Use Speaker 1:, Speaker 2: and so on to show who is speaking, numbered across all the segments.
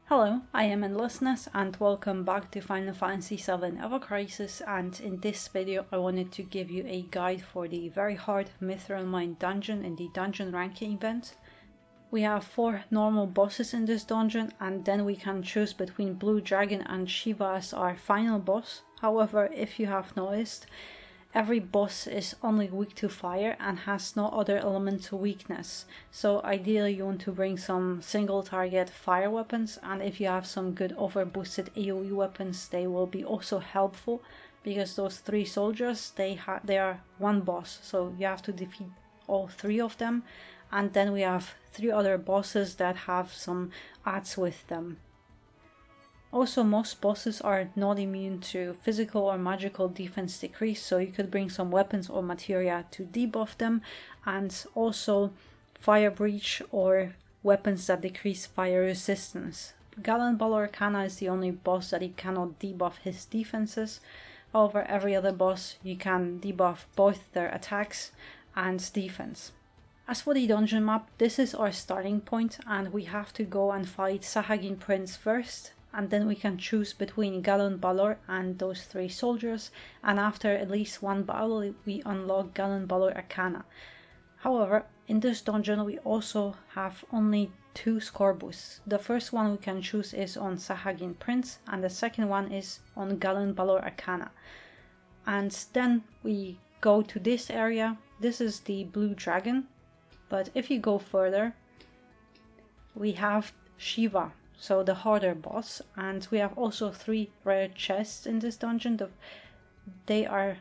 Speaker 1: Hello, I am Endlessness and welcome back to Final Fantasy VII Ever Crisis, and in this video I wanted to give you a guide for the very hard Mythril Mine dungeon in the dungeon ranking event. We have 4 normal bosses in this dungeon and then we can choose between Blue Dragon and Shiva as our final boss. However, if you have noticed, every boss is only weak to fire and has no other elemental weakness, so ideally you want to bring some single target fire weapons, and if you have some good overboosted AoE weapons they will be also helpful, because those 3 soldiers they are one boss, so you have to defeat all 3 of them, and then we have 3 other bosses that have some adds with them. Also, most bosses are not immune to physical or magical defense decrease, so you could bring some weapons or materia to debuff them, and also fire breach or weapons that decrease fire resistance. Gallonbaloir Acana is the only boss that he cannot debuff his defenses. However, every other boss you can debuff both their attacks and defense. As for the dungeon map, this is our starting point and we have to go and fight Sahagin Prince first, and then we can choose between Gallonbaloir and those 3 soldiers, and after at least one battle we unlock Gallonbaloir Acana. However, in this dungeon we also have only 2 score boosts. The first one we can choose is on Sahagin Prince and the second one is on Gallonbaloir Acana. And then we go to this area. This is the Blue Dragon, but if you go further we have Shiva, so the harder boss, and we have also 3 rare chests in this dungeon.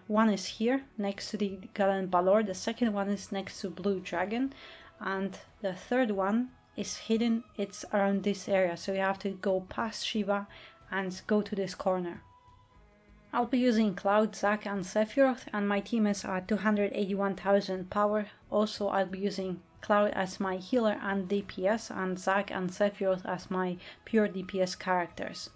Speaker 1: One is here next to the Gallonbaloir, the second one is next to Blue Dragon, and the third one is hidden. It's around this area, so you have to go past Shiva and go to this corner. I'll be using Cloud, Zack and Sephiroth, and my team is at 281,000 power. Also, I'll be using Cloud as my healer and DPS, and Zack and Sephiroth as my pure DPS characters.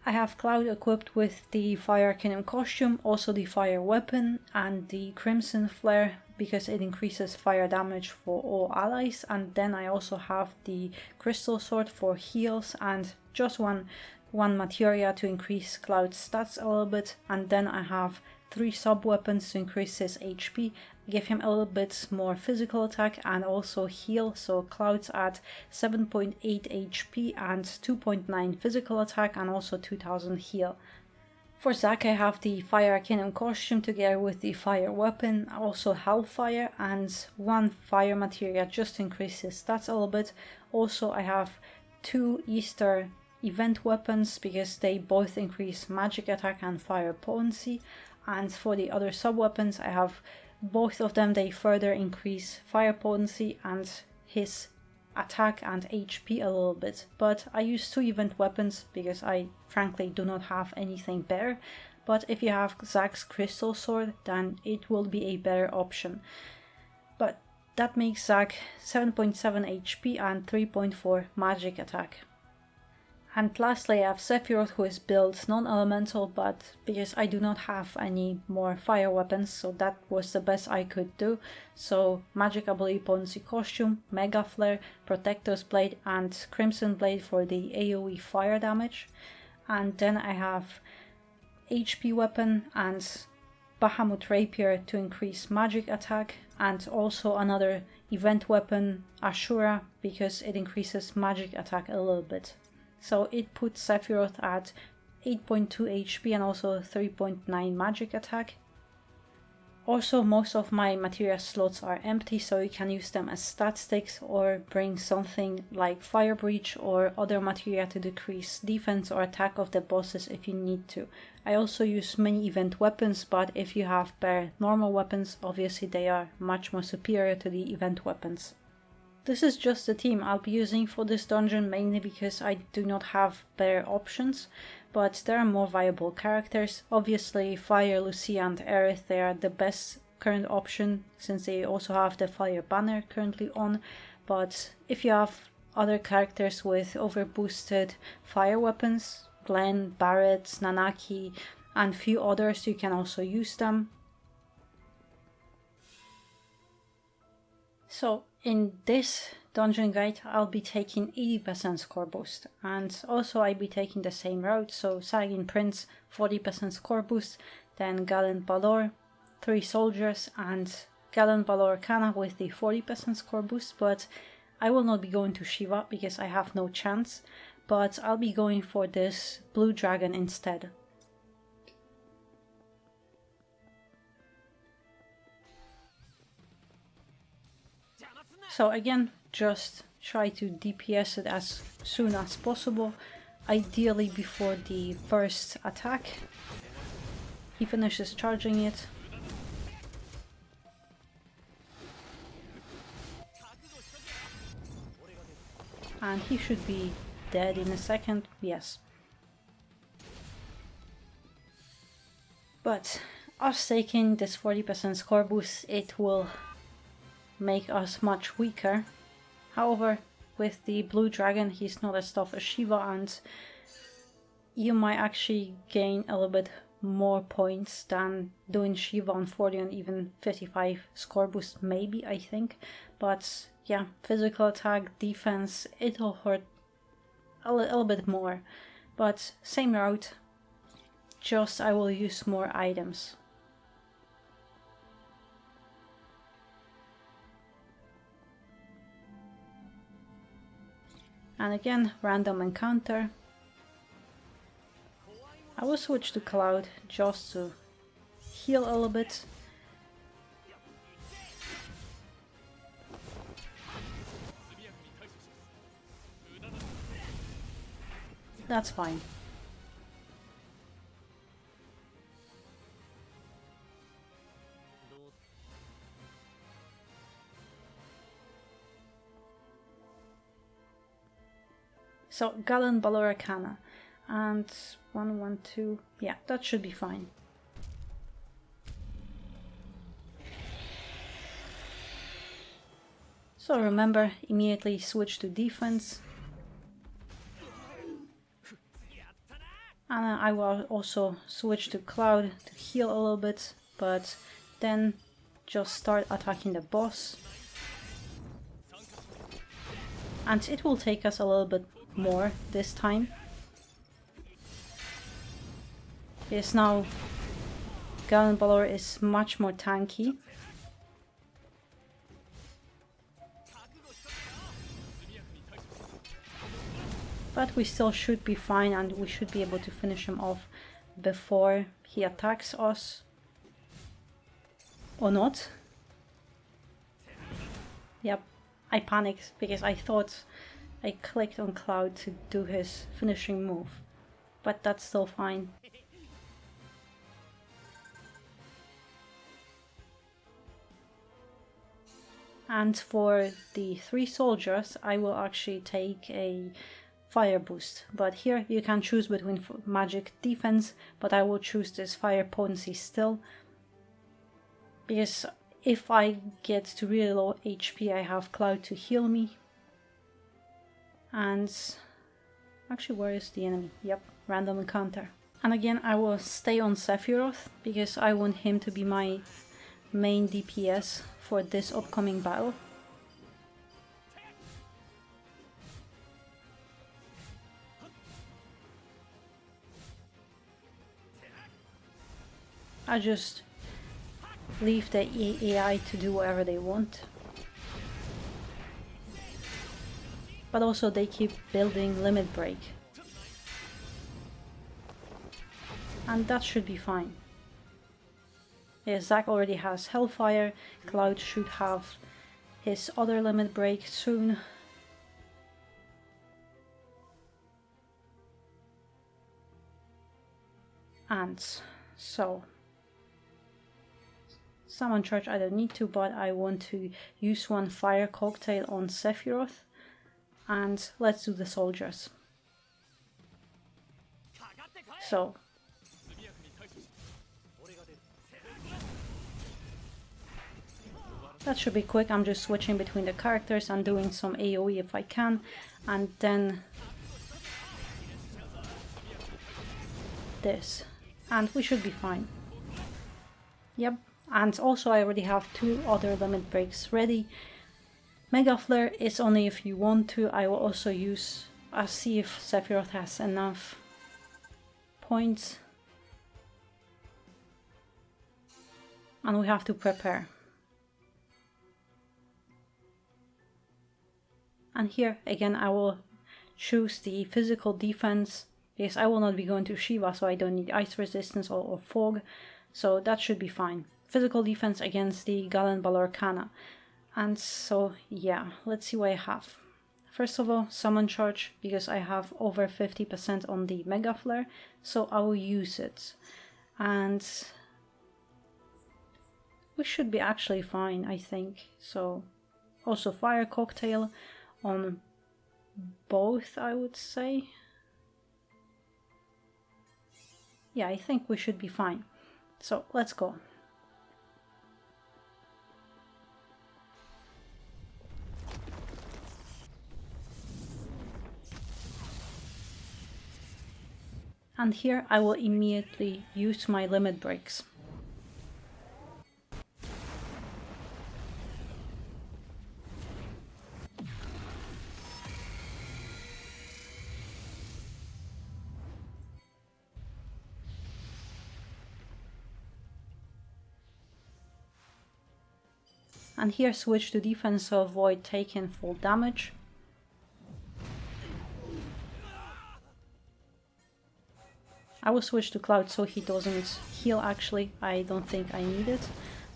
Speaker 1: I have Cloud equipped with the Fire Arcanum costume, also the fire weapon and the Crimson Flare because it increases fire damage for all allies, and then I also have the Crystal Sword for heals and just one materia to increase Cloud's stats a little bit, and then I have 3 sub-weapons to increase his HP, give him a little bit more physical attack and also heal, so Cloud's at 7.8 HP and 2.9 physical attack and also 2000 heal. For Zack I have the Fire Arcanum costume together with the fire weapon, also Hellfire and 1 fire materia just to increase his stats a little bit. Also I have 2 Easter event weapons because they both increase magic attack and fire potency. And for the other sub-weapons I have both of them, they further increase fire potency and his attack and HP a little bit. But I use 2 event weapons because I frankly do not have anything better. But if you have Zack's Crystal Sword then it will be a better option. But that makes Zack 7.7 HP and 3.4 magic attack. And lastly I have Sephiroth, who is built non-elemental, but because I do not have any more fire weapons, so that was the best I could do. So magic ability potency costume, Mega Flare, Protector's Blade and Crimson Blade for the AoE fire damage. And then I have HP weapon and Bahamut Rapier to increase magic attack, and also another event weapon, Ashura, because it increases magic attack a little bit. So it puts Sephiroth at 8.2 HP and also 3.9 magic attack. Also, most of my materia slots are empty, so you can use them as stat sticks or bring something like Fire Breach or other materia to decrease defense or attack of the bosses if you need to. I also use many event weapons, but if you have bare normal weapons, obviously they are much more superior to the event weapons. This is just the team I'll be using for this dungeon, mainly because I do not have better options, but there are more viable characters. Obviously Fire, Lucia and Aerith, they are the best current option since they also have the Fire banner currently on, but if you have other characters with overboosted fire weapons, Glenn, Barret, Nanaki and few others, you can also use them. So in this dungeon guide I'll be taking 80% score boost, and also I'll be taking the same route, so Sahagin Prince 40% score boost, then Gallonbaloir, 3 soldiers, and Gallonbaloir Acana with the 40% score boost, but I will not be going to Shiva because I have no chance, but I'll be going for this blue dragon instead. So again, just try to DPS it as soon as possible, ideally before the first attack. He finishes charging it. And he should be dead in a second, yes. But us taking this 40% score boost, it will make us much weaker. However, with the blue dragon, he's not as tough as Shiva, and you might actually gain a little bit more points than doing Shiva on 40 and even 55 score boost, maybe, I think. But yeah, physical attack, defense, it'll hurt a little bit more. But same route, just I will use more items. And again, random encounter. I will switch to Cloud just to heal a little bit. That's fine. So Gallonbaloir Acana, and 1, 1, 2, yeah, that should be fine. So remember, immediately switch to defense. And I will also switch to Cloud to heal a little bit, but then just start attacking the boss. And it will take us a little bit more this time. Because now Gallonbaloir is much more tanky. But we still should be fine, and we should be able to finish him off before he attacks us. Or not. Yep, I panicked because I thought I clicked on Cloud to do his finishing move. But that's still fine. And for the 3 soldiers, I will actually take a fire boost, but here you can choose between magic defense, but I will choose this fire potency still, because if I get to really low HP I have Cloud to heal me. And actually, where is the enemy? Yep, random encounter. And again, I will stay on Sephiroth because I want him to be my main DPS for this upcoming battle. I just leave the AI to do whatever they want. But also they keep building limit break. And that should be fine. Yeah, Zack already has Hellfire, Cloud should have his other limit break soon. And so Summon Charge I don't need to, but I want to use one Fire Cocktail on Sephiroth. And let's do the soldiers. So that should be quick. I'm just switching between the characters and doing some AoE if I can, and then this, and we should be fine. Yep. And also I already have 2 other limit breaks ready. Mega Flare is only if you want to. I will also use, I'll see if Sephiroth has enough points. And we have to prepare. And here again I will choose the physical defense, because I will not be going to Shiva, so I don't need ice resistance or fog, so that should be fine. Physical defense against the Gallonbaloir Acana. And so yeah, let's see what I have. First of all, summon charge, because I have over 50% on the Mega Flare, so I will use it. And we should be actually fine, I think. So also Fire Cocktail on both, I would say. Yeah, I think we should be fine. So let's go. And here I will immediately use my limit breaks. And here switch to defense to avoid taking full damage. I will switch to Cloud so he doesn't heal actually. I don't think I need it.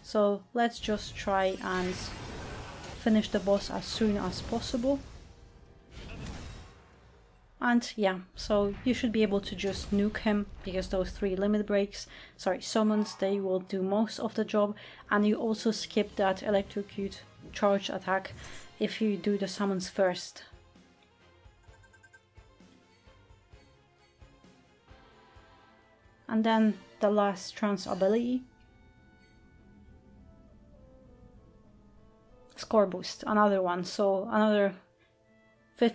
Speaker 1: So let's just try and finish the boss as soon as possible. And yeah, so you should be able to just nuke him, because those 3 limit breaks, summons, they will do most of the job. And you also skip that electrocute charge attack if you do the summons first. And then the last trance ability. Score boost, another one, so another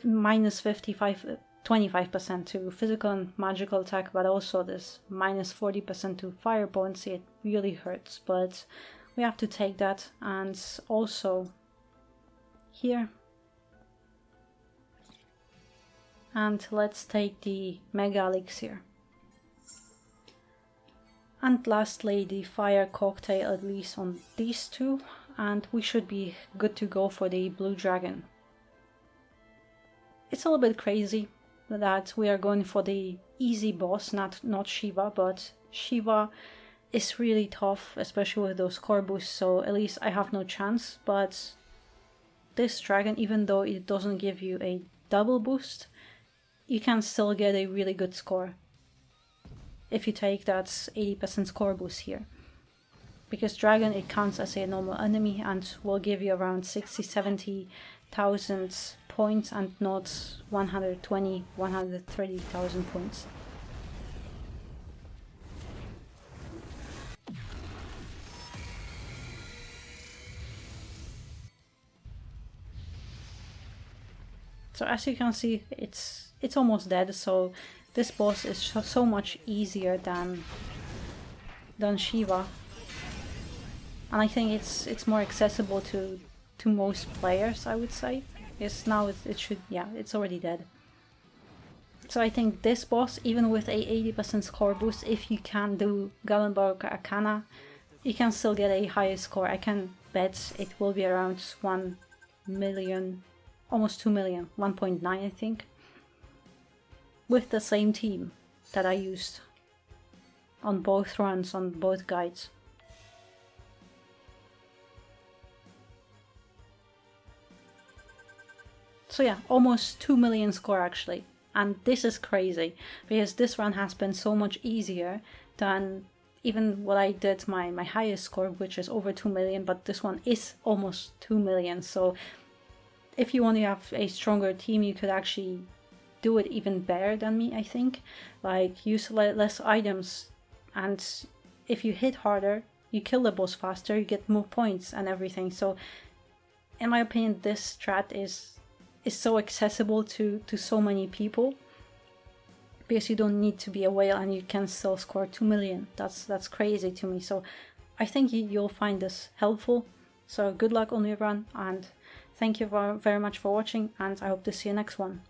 Speaker 1: minus 25% to physical and magical attack, but also this minus 40% to fire points. It really hurts, but we have to take that. And also here. And let's take the Mega Elixir. And lastly, the Fire Cocktail, at least on these 2, and we should be good to go for the Blue Dragon. It's a little bit crazy that we are going for the easy boss, not Shiva, but Shiva is really tough, especially with those core boosts, so at least I have no chance. But this dragon, even though it doesn't give you a double boost, you can still get a really good score if you take that 80% score boost here. Because dragon, it counts as a normal enemy and will give you around 60-70,000 points and not 120-130,000 points. So as you can see, it's almost dead, so this boss is so much easier than Shiva. And I think it's more accessible to most players, I would say. Yes, now it's already dead. So I think this boss, even with a 80% score boost, if you can do Gallonbaloir Acana, you can still get a higher score. I can bet it will be around 1 million, almost 2 million, 1.9 I think, with the same team that I used on both runs, on both guides. So yeah, almost 2 million score actually. And this is crazy, because this run has been so much easier than even what I did my highest score, which is over 2 million, but this one is almost 2 million. So if you want to have a stronger team, you could actually do it even better than me, I think. Like, use less items, and if you hit harder, you kill the boss faster, you get more points and everything. So in my opinion, this strat is so accessible to so many people, because you don't need to be a whale and you can still score 2 million. That's crazy to me. So I think you'll find this helpful. So good luck on your run, and thank you very much for watching, and I hope to see you next one.